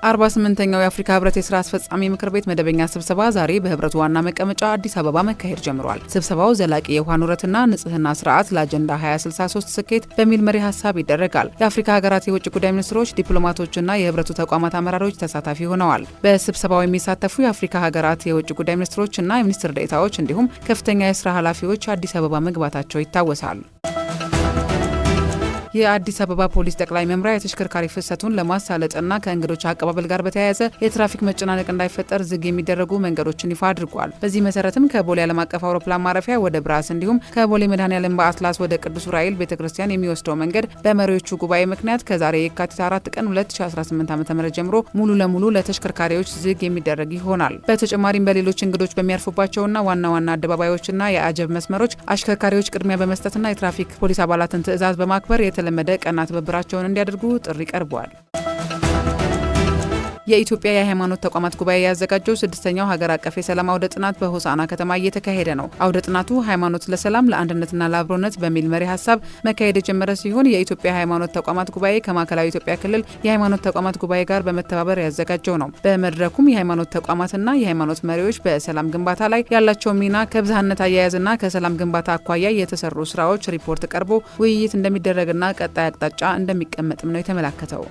48ኛው የአፍሪካ ህብረት የስራ አስፈጻሚ ምክር ቤት መደበኛ ስብሰባ ዛሬ በህብረቱ ዋና መቀመጫ አዲስ አበባ መካሄድ ጀምሯል። ስብሰባው ዘላቂ የውሃ ንረትና ንጽህና ስርዓት ለአጀንዳ 2063 ስኬት በሚል መሪ ሀሳብ ይደረጋል። የአፍሪካ ሀገራት የውጭ ጉዳይ ሚኒስትሮች፣ ዲፕሎማቶችና የህብረቱ ተቋማት አመራሮች ተሳታፊ ሆነዋል። በስብሰባው የሚሳተፉ የአፍሪካ ሀገራት የውጭ ጉዳይ ሚኒስትሮችና የሚኒስትር ዴኤታዎች እንዲሁም ከፍተኛ የስራ ኃላፊዎች አዲስ አበባ መግባታቸው ይታወሳል። የአዲስ አበባ ፖሊስ ጠቅላይ መምሪያ የተሽከርካሪ ፍሰቱን ለማሳለጥና ከእንግዶች አቀባበል ጋር በተያያዘ የትራፊክ መጨናነቅ እንዳይፈጠር ዝግ የሚደረጉ መንገዶችን ይፋ አድርጓል። በዚህ መሰረትም ከቦሌ ዓለም አቀፍ አውሮፕላን ማረፊያ ወደ ብራስ እንዲሁም ከቦሌ መድኃኔዓለም በአትላስ ወደ ቅዱስ ዑራኤል ቤተክርስቲያን የሚወስደው መንገድ በመሪዎቹ ጉባኤ ምክንያት ከዛሬ የካቲት 4 ቀን 2018 ዓ.ም ጀምሮ ሙሉ ለሙሉ ለተሽከርካሪዎች ዝግ የሚደረግ ይሆናል። በተጨማሪም በሌሎች እንግዶች በሚያርፉባቸውና ዋና ዋና አደባባዮችና የአጀብ መስመሮች አሽከርካሪዎች ቅድሚያ በመስጠትና የትራፊክ ፖሊስ አባላትን ትዕዛዝ በማክበር የተለመደ ቀና ትብብራቸውን እንዲያደርጉ ጥሪ ቀርቧል። የኢትዮጵያ የሃይማኖት ተቋማት ጉባኤ ያዘጋጀው 6ኛው ሀገር አቀፍ የሰላም አውደ ጥናት በሆሳዕና ከተማ እየተካሄደ ነው። አውደ ጥናቱ ሃይማኖት ለሰላም ለአንድነትና ለአብሮነት በሚል መሪ ሀሳብ መካሄድ የጀመረ ሲሆን የኢትዮጵያ ሃይማኖት ተቋማት ጉባኤ ከማዕከላዊ ኢትዮጵያ ክልል የሃይማኖት ተቋማት ጉባኤ ጋር በመተባበር ያዘጋጀው ነው። በመድረኩም የሃይማኖት ተቋማትና የሃይማኖት መሪዎች በሰላም ግንባታ ላይ ያላቸው ሚና፣ ከብዝሃነት አያያዝና ከሰላም ግንባታ አኳያ የተሰሩ ስራዎች ሪፖርት ቀርቦ ውይይት እንደሚደረግና ቀጣይ አቅጣጫ እንደሚቀመጥም ነው የተመላከተው።